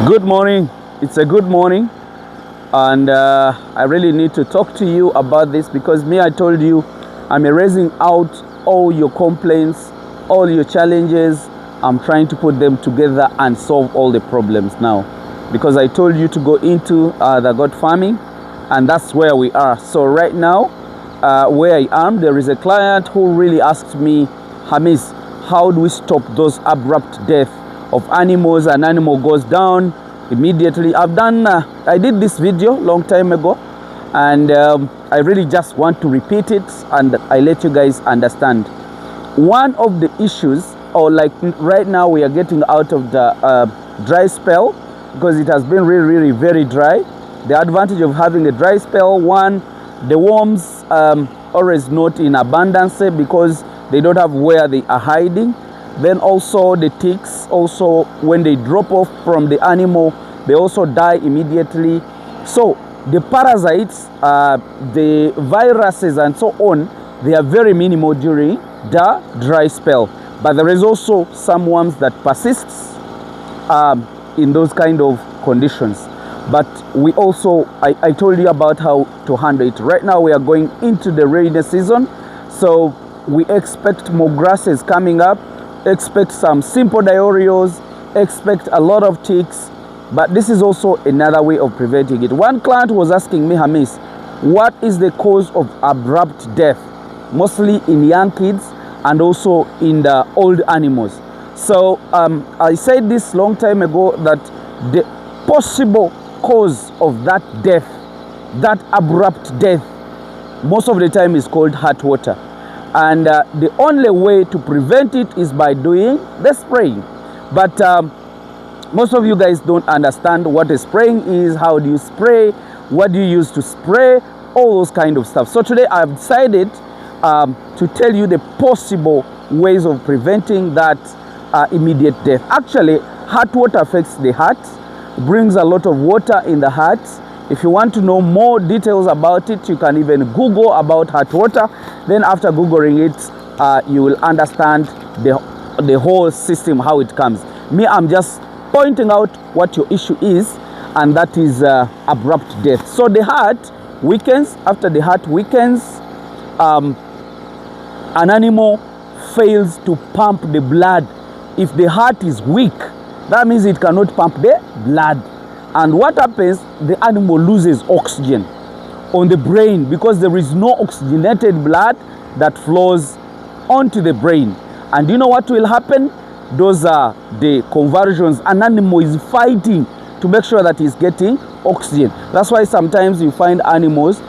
Good morning. It's a good morning, and I really need to talk to you about this because I told you I'm erasing out all your complaints, all your challenges. I'm trying to put them together and solve all the problems now, because I told you to go into the goat farming, and that's where we are. So right now, where I am, there is a client who really asked me, Hamiisi, how do we stop those abrupt death of animals? An animal goes down immediately. I did this video long time ago, and I really just want to repeat it and I let you guys understand. One of the issues, or like right now we are getting out of the dry spell, because it has been really very dry. The advantage of having a dry spell, one, the worms always not in abundance because they don't have where they are hiding. Then also the ticks, also when they drop off from the animal, they also die immediately. So the parasites, the viruses and so on, they are very minimal during the dry spell. But there is also some worms that persists in those kind of conditions. But we also, I told you about how to handle it. Right now we are going into the rainy season, so we expect more grasses coming up, expect some simple diarrheas, expect a lot of ticks, but this is also another way of preventing it. One client was asking me, Hamiisi, what is the cause of abrupt death, mostly in young kids and also in the old animals? So I said this long time ago that the possible cause of that death, that abrupt death, most of the time is called hot water. And the only way to prevent it is by doing the spraying. But most of you guys don't understand what a spraying is, how do you spray, what do you use to spray, all those kind of stuff. So today I've decided to tell you the possible ways of preventing that immediate death. Actually, hot water affects the heart, brings a lot of water in the heart. If you want to know more details about it, you can even Google about hot water. Then after Googling it, you will understand the whole system, how it comes. I'm just pointing out what your issue is, and that is abrupt death. So the heart weakens. After the heart weakens, an animal fails to pump the blood. If the heart is weak, that means it cannot pump the blood. And what happens? The animal loses oxygen on the brain because there is no oxygenated blood that flows onto the brain. And you know what will happen? Those are the conversions. An animal is fighting to make sure that he's getting oxygen. That's why sometimes you find animals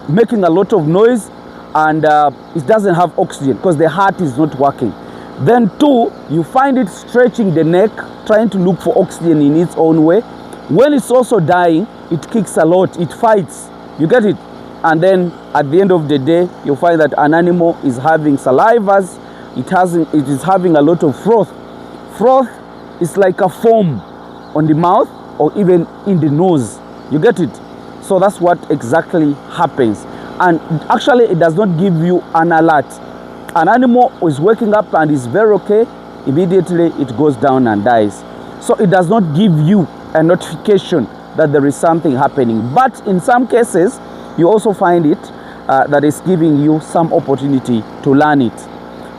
making a lot of noise and it doesn't have oxygen because the heart is not working. Then two, you find it stretching the neck, trying to look for oxygen in its own way. When it's also dying, it kicks a lot, it fights, you get it? And then at the end of the day, you'll find that an animal is having salivas, it is having a lot of froth. Froth is like a foam on the mouth or even in the nose, you get it? So that's what exactly happens. And actually it does not give you an alert. An animal is waking up and is very okay, immediately it goes down and dies. So it does not give you a notification that there is something happening. But in some cases, you also find it that is giving you some opportunity to learn it.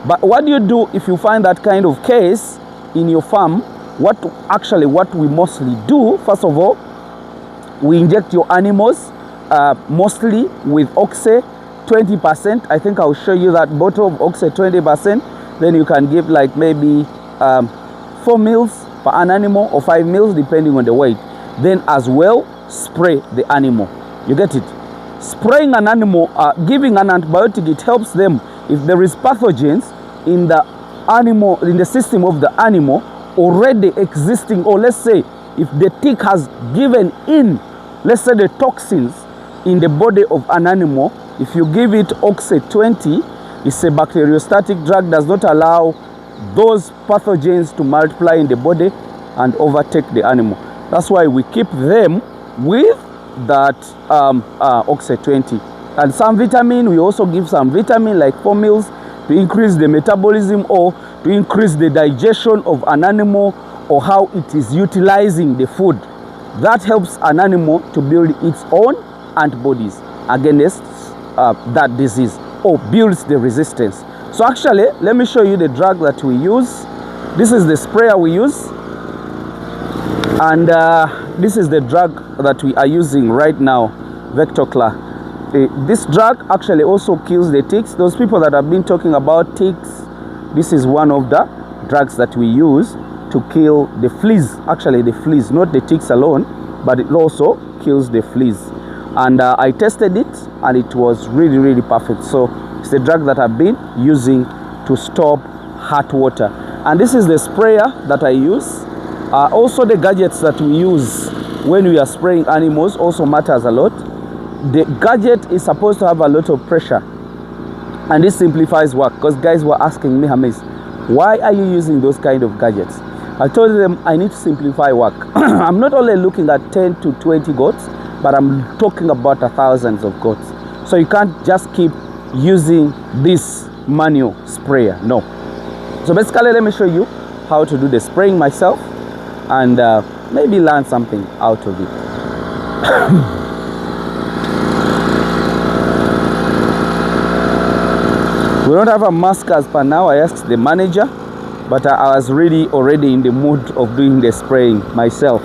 But what do you do if you find that kind of case in your farm? What we mostly do, first of all, we inject your animals mostly with Oxy 20%. I think I'll show you that bottle of Oxy 20%. Then you can give like maybe 4 mils per an animal or 5 mils depending on the weight. Then as well, spray the animal. You get it? Spraying an animal, giving an antibiotic, it helps them. If there is pathogens in the animal, in the system of the animal already existing, or let's say if the tick has given in, let's say the toxins in the body of an animal, if you give it Oxy 20, it's a bacteriostatic drug, does not allow those pathogens to multiply in the body and overtake the animal. That's why we keep them with that Oxy 20. And some vitamin, we also give some vitamin like 4 mils to increase the metabolism or to increase the digestion of an animal or how it is utilizing the food. That helps an animal to build its own antibodies against that disease, or builds the resistance. So actually, let me show you the drug that we use. This is the sprayer we use, and this is the drug that we are using right now, Vectoclar. This drug actually also kills the ticks. Those people that have been talking about ticks, this is one of the drugs that we use to kill the fleas. Actually the fleas, not the ticks alone, but it also kills the fleas. And I tested it and it was really perfect. So it's the drug that I've been using to stop heart water. And this is the sprayer that I use. Also the gadgets that we use when we are spraying animals also matters a lot. The gadget is supposed to have a lot of pressure, and this simplifies work, because guys were asking me, Hamiisi, why are you using those kind of gadgets? I told them I need to simplify work. I'm not only looking at 10 to 20 goats, but I'm talking about thousands of goats. So you can't just keep using this manual sprayer, no. So basically, let me show you how to do the spraying myself, and maybe learn something out of it. We don't have a mask as per now. I asked the manager, but I was really already in the mood of doing the spraying myself.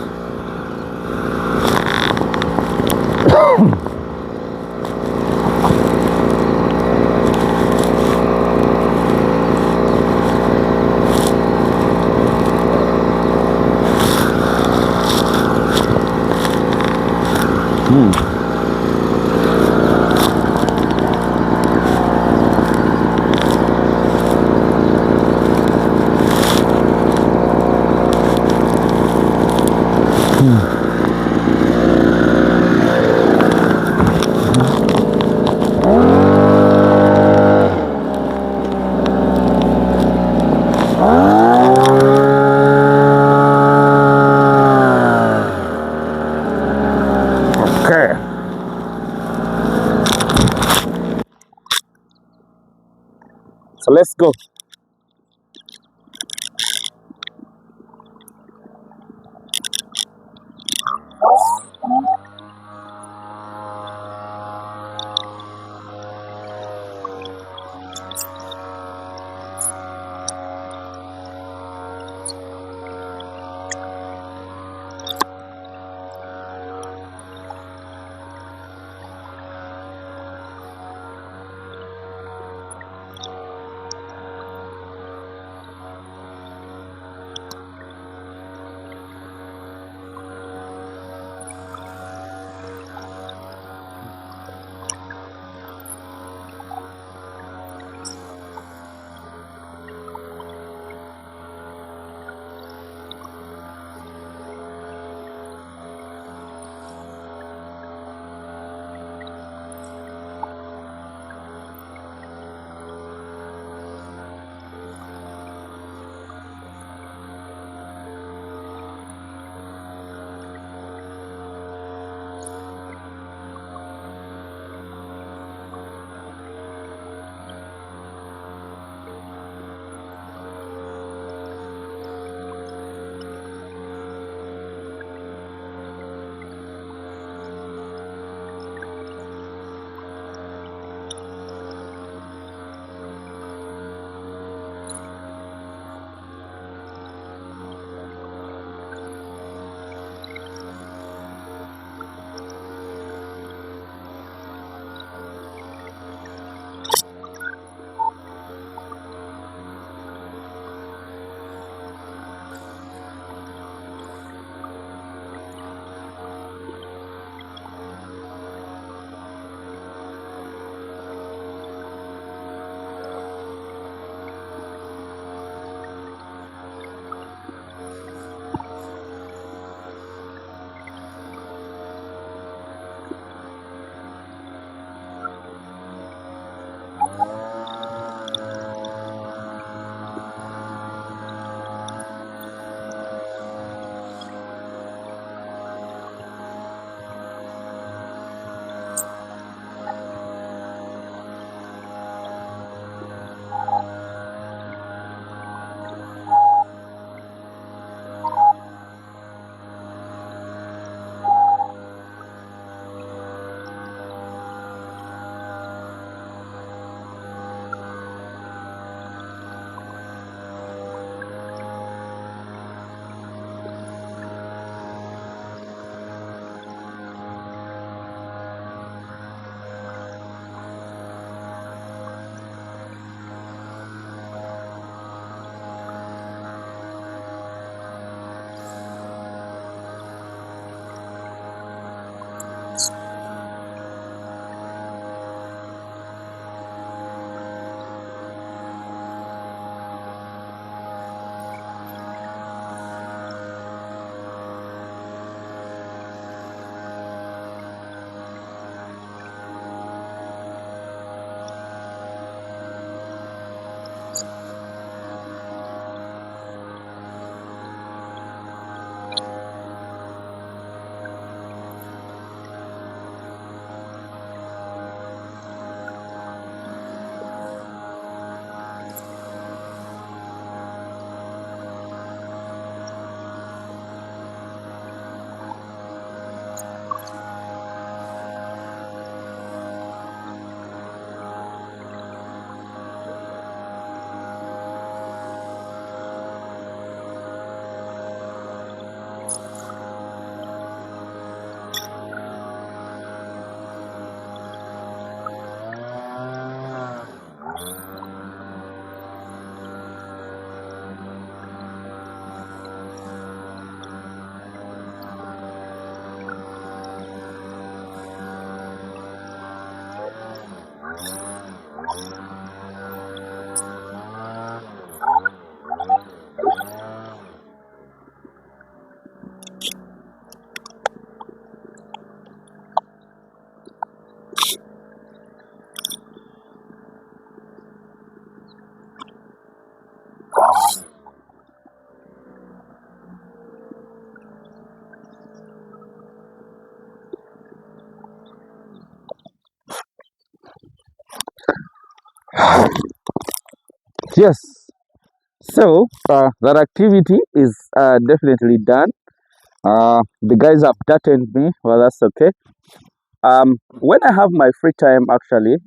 Okay. So let's go. Yes. So that activity is definitely done. The guys have darted me. Well, that's okay. When I have my free time, actually,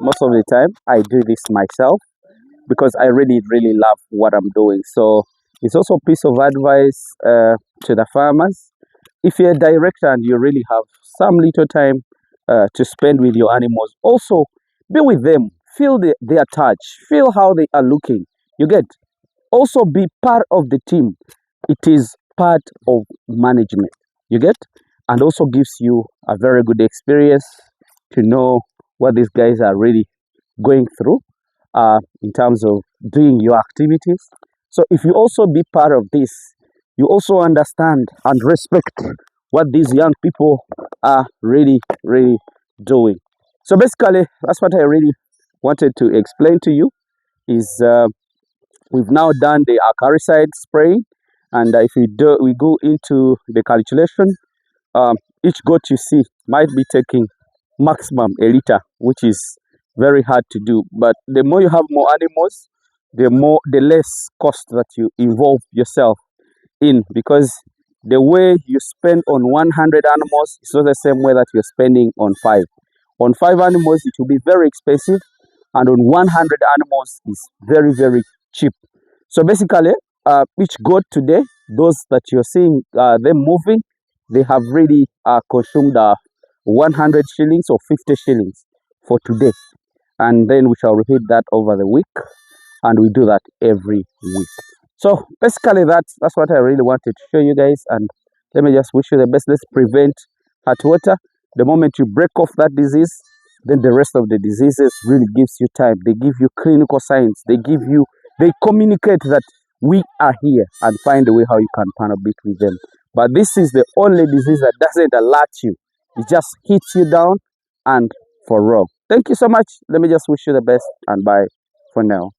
most of the time I do this myself because I really love what I'm doing. So it's also a piece of advice to the farmers. If you're a director and you really have some little time to spend with your animals, also be with them, feel their touch, feel how they are looking. You get, also be part of the team. It is part of management. You get, and also gives you a very good experience to know what these guys are really going through in terms of doing your activities. So if you also be part of this, you also understand and respect what these young people are really doing. So basically, that's what I really wanted to explain to you. Is we've now done the acaricide spray, and if we go into the calculation, um, each goat you see might be taking maximum a liter, which is very hard to do. But the more you have more animals, the less cost that you involve yourself in, because the way you spend on 100 animals is not the same way that you're spending on five. On five animals, it will be very expensive, and on 100 animals is very cheap. So basically, each goat today, those that you're seeing them moving, they have really consumed 100 shillings or 50 shillings for today. And then we shall repeat that over the week, and we do that every week. So basically, that's what I really wanted to show you guys. And let me just wish you the best. Let's prevent hot water. The moment you break off that disease, then the rest of the diseases really gives you time. They give you clinical signs. They communicate that we are here, and find a way how you can partner bit with them. But this is the only disease that doesn't alert you. It just hits you down and for real. Thank you so much. Let me just wish you the best, and bye for now.